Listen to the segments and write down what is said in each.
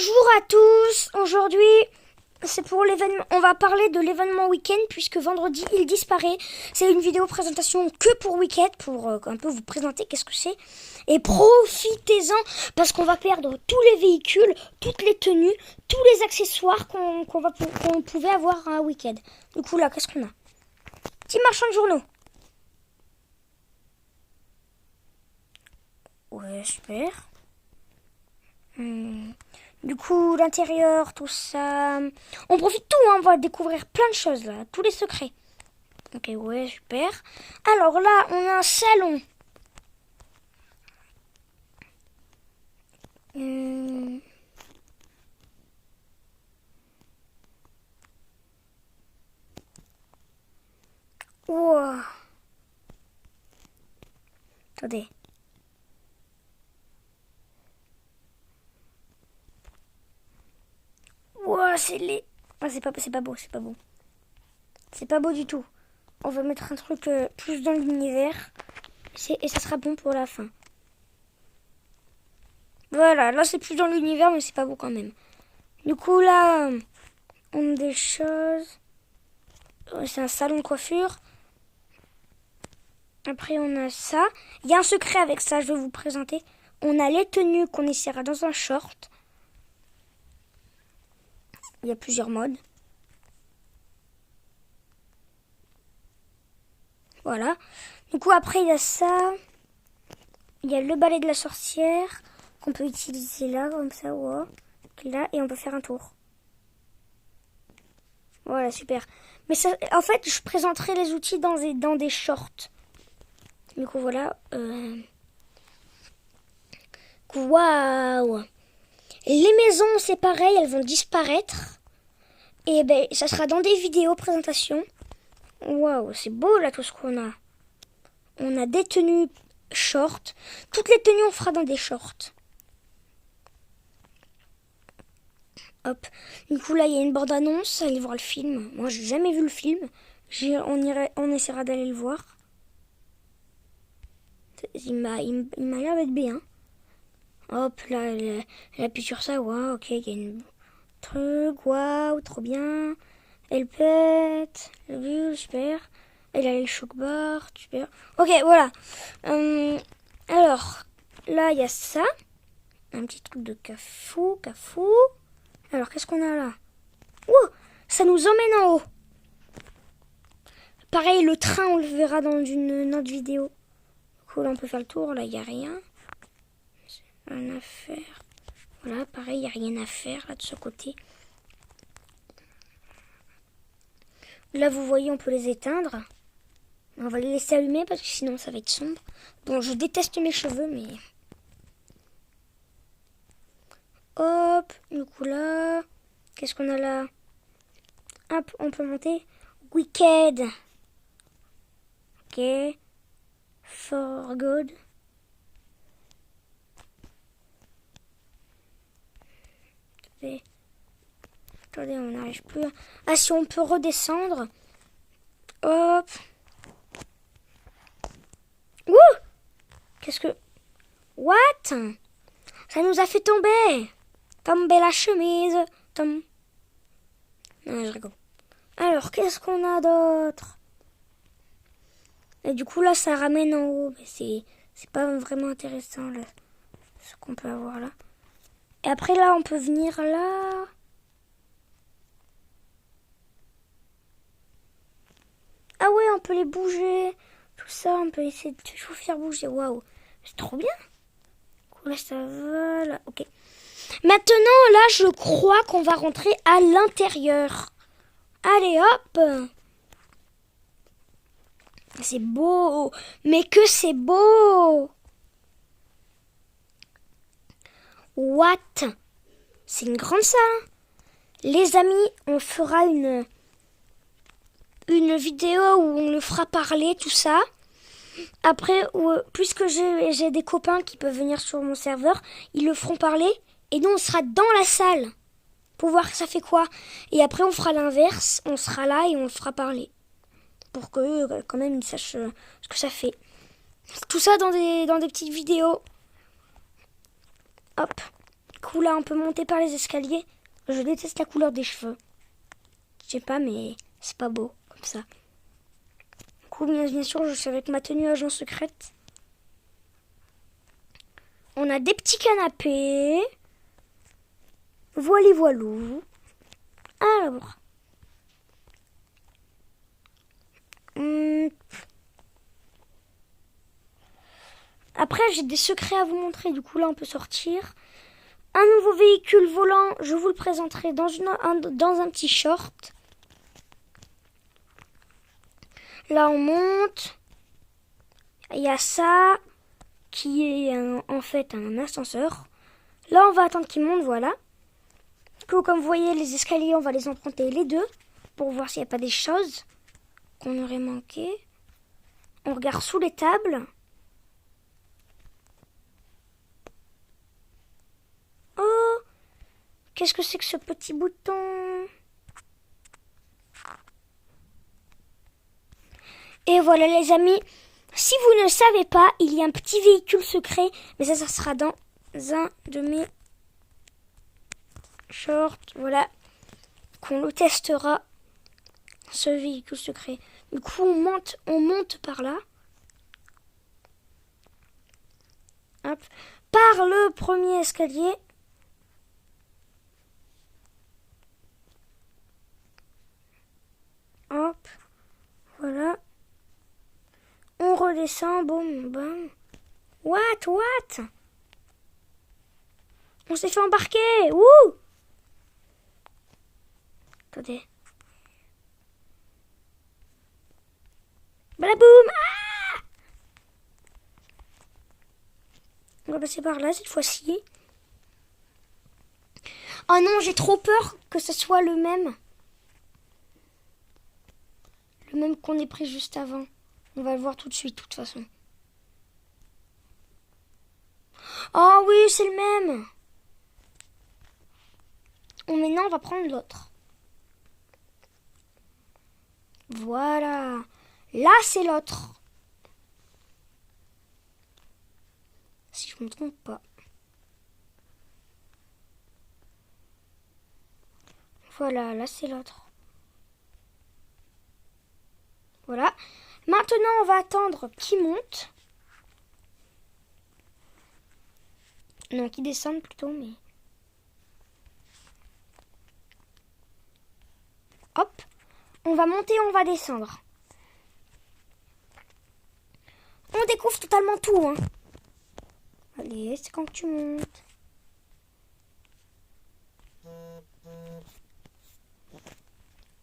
Bonjour à tous. Aujourd'hui, c'est pour l'événement. On va parler de l'événement Weekend puisque vendredi il disparaît. C'est une vidéo présentation que pour Weekend pour un peu vous présenter qu'est-ce que c'est. Et profitez-en parce qu'on va perdre tous les véhicules, toutes les tenues, tous les accessoires qu'on pouvait avoir à un Weekend. Du coup là, qu'est-ce qu'on a? Petit marchand de journaux. Ouais, super. Du coup, l'intérieur, tout ça. On profite tout, hein, on va découvrir plein de choses là, tous les secrets. Ok, ouais, super. Alors là, on a un salon. Wow. Attendez. Wow, c'est les... Ah, c'est pas beau, c'est pas beau. C'est pas beau du tout. On va mettre un truc plus dans l'univers. Et ça sera bon pour la fin. Voilà, là c'est plus dans l'univers, mais c'est pas beau quand même. Du coup, là, on a des choses. C'est un salon de coiffure. Après, on a ça. Il y a un secret avec ça, je vais vous présenter. On a les tenues qu'on essaiera dans un short. Il y a plusieurs modes. Voilà. Du coup, après, il y a ça. Il y a le balai de la sorcière qu'on peut utiliser là, comme ça, wow. Là, et on peut faire un tour. Voilà, super. Mais ça, en fait, je présenterai les outils dans des shorts. Du coup, voilà. Waouh! Les maisons, c'est pareil, elles vont disparaître. Et ben, ça sera dans des vidéos présentations. Waouh, c'est beau là tout ce qu'on a. On a des tenues shorts. Toutes les tenues, on fera dans des shorts. Hop. Du coup, là, il y a une bande-annonce. Allez voir le film. Moi, j'ai jamais vu le film. On essaiera d'aller le voir. Il m'a l'air d'être bien. Hop, là, elle appuie sur ça. Waouh, ok, il y a une truc. Waouh, trop bien. Elle pète. La bulle, super. Elle a le choc bar, super. Ok, voilà. Alors, là, il y a ça. Un petit truc de cafou. Alors, qu'est-ce qu'on a là? Ouh, ça nous emmène en haut. Pareil, le train, on le verra dans une autre vidéo. Cool, on peut faire le tour. Là, il n'y a rien. Rien à faire. Voilà, pareil, il n'y a rien à faire là de ce côté. Là, vous voyez, on peut les éteindre. On va les laisser allumer parce que sinon, ça va être sombre. Bon, je déteste mes cheveux, mais... Hop, du coup là... Qu'est-ce qu'on a là? Hop, on peut monter. Wicked. Ok. For good. Attendez, on n'arrive plus. Ah, si on peut redescendre. Hop. Ouh! Qu'est-ce que... What? Ça nous a fait tomber. Tomber la chemise. Non, je rigole. Alors, qu'est-ce qu'on a d'autre? Et du coup, là, ça ramène en haut. Mais c'est pas vraiment intéressant, là, ce qu'on peut avoir là. Et après, là, on peut venir là. Ah ouais, on peut les bouger. Tout ça, on peut essayer de tout faire bouger. Waouh, c'est trop bien. Là, ça va, là. Ok. Maintenant, là, je crois qu'on va rentrer à l'intérieur. Allez, hop. C'est beau. Mais que c'est beau. What? C'est une grande salle. Les amis, on fera une vidéo où on le fera parler, tout ça. Après, puisque j'ai des copains qui peuvent venir sur mon serveur, ils le feront parler. Et nous, on sera dans la salle pour voir ça fait quoi. Et après, on fera l'inverse. On sera là et on le fera parler. Pour que quand même, ils sachent ce que ça fait. Tout ça dans des petites vidéos. Hop. coup, là, on peut monter par les escaliers. Je déteste la couleur des cheveux. Je sais pas, mais c'est pas beau comme ça. Du coup, bien sûr, je suis avec ma tenue agent secrète. On a des petits canapés. Voili voilou. Alors. Après, j'ai des secrets à vous montrer. Du coup, là, on peut sortir. Un nouveau véhicule volant, je vous le présenterai dans un petit short. Là, on monte. Il y a ça, qui est en fait un ascenseur. Là, on va attendre qu'il monte, voilà. Comme vous voyez, les escaliers, on va les emprunter les deux, pour voir s'il n'y a pas des choses qu'on aurait manqué. On regarde sous les tables. Oh, qu'est-ce que c'est que ce petit bouton? Et voilà les amis, si vous ne le savez pas, il y a un petit véhicule secret, mais ça sera dans un de mes shorts, voilà, qu'on le testera, ce véhicule secret. Du coup, on monte par là. Hop, par le premier escalier. Hop, voilà. On redescend, boum, boum. What? On s'est fait embarquer. Wouh! Attendez. Balaboum! Ah! On va passer par là cette fois-ci. Oh non, j'ai trop peur que ce soit le même. Le même qu'on ait pris juste avant. On va le voir tout de suite, de toute façon. Oh oui, c'est le même. Oh, maintenant, on va prendre l'autre. Voilà. Là, c'est l'autre. Si je ne me trompe pas. Voilà, là, c'est l'autre. Voilà. Maintenant, on va attendre qu'il monte. Non, qu'il descende plutôt, mais... Hop. On va monter, on va descendre. On découvre totalement tout, hein. Allez, c'est quand que tu montes.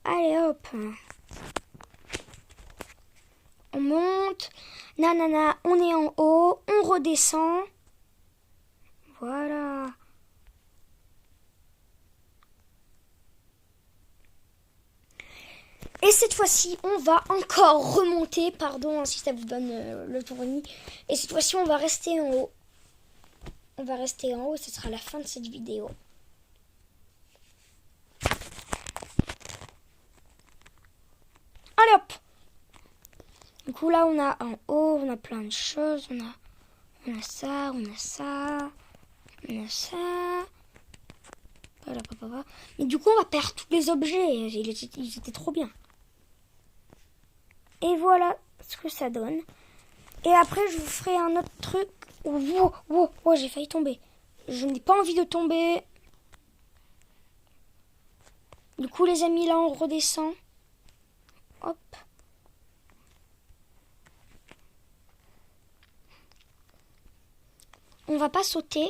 Allez, hop. On monte. Nanana, on est en haut. On redescend. Voilà. Et cette fois-ci, on va encore remonter. Pardon si ça vous donne le tournis. Et cette fois-ci, on va rester en haut. On va rester en haut et ce sera la fin de cette vidéo. Allez hop! Du coup là on a en haut, on a plein de choses. On a ça, on a ça, on a ça. Mais du coup on va perdre tous les objets. Ils étaient trop bien. Et voilà ce que ça donne. Et après je vous ferai un autre truc. Oh, j'ai failli tomber. Je n'ai pas envie de tomber. Du coup les amis là on redescend. Hop. On va pas sauter,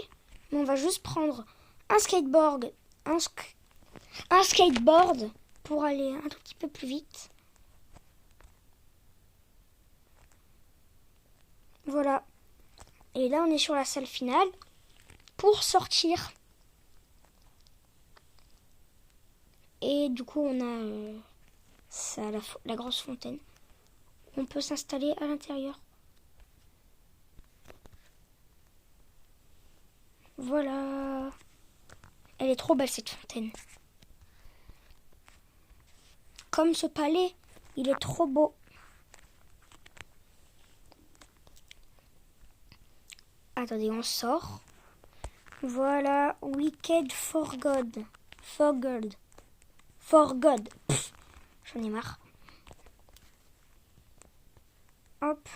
mais on va juste prendre un skateboard, un skateboard pour aller un tout petit peu plus vite. Voilà. Et là on est sur la salle finale pour sortir. Et du coup on a ça, la grosse fontaine. On peut s'installer à l'intérieur. Voilà. Elle est trop belle cette fontaine. Comme ce palais, il est trop beau. Attendez, on sort. Voilà, Wicked for God. For God. For God. Pff, j'en ai marre. Hop.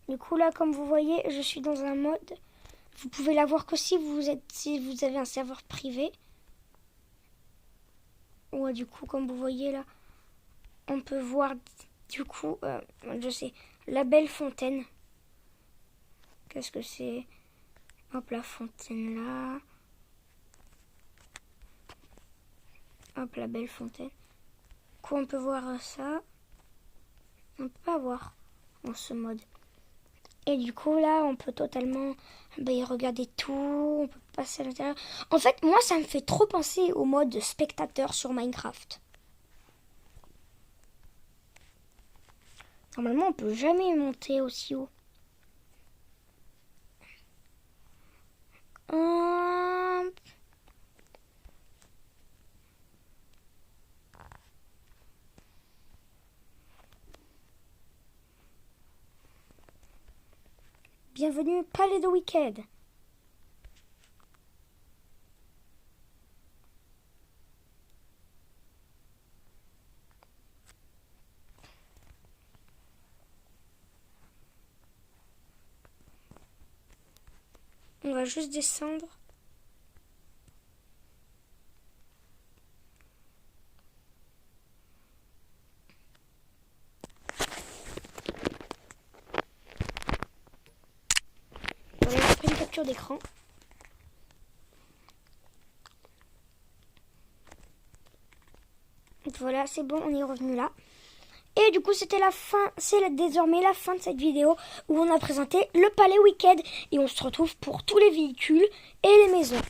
Du coup, là, comme vous voyez, je suis dans un mode. Vous pouvez l'avoir que si vous avez un serveur privé. Ouais, du coup, comme vous voyez là, on peut voir, du coup, je sais, la belle fontaine. Qu'est-ce que c'est? Hop, la fontaine là. Hop, la belle fontaine. Du coup, on peut voir ça. On peut pas voir en ce mode. Et du coup, là, on peut totalement y regarder tout. On peut passer à l'intérieur. En fait, moi, ça me fait trop penser au mode spectateur sur Minecraft. Normalement, on peut jamais monter aussi haut. Bienvenue au Palais de Wicked. On va juste descendre. Voilà, j'ai pris une capture d'écran. Voilà, c'est bon, on est revenu là. Et du coup, c'était la fin, désormais la fin de cette vidéo où on a présenté le Palais Wicked. Et on se retrouve pour tous les véhicules et les maisons.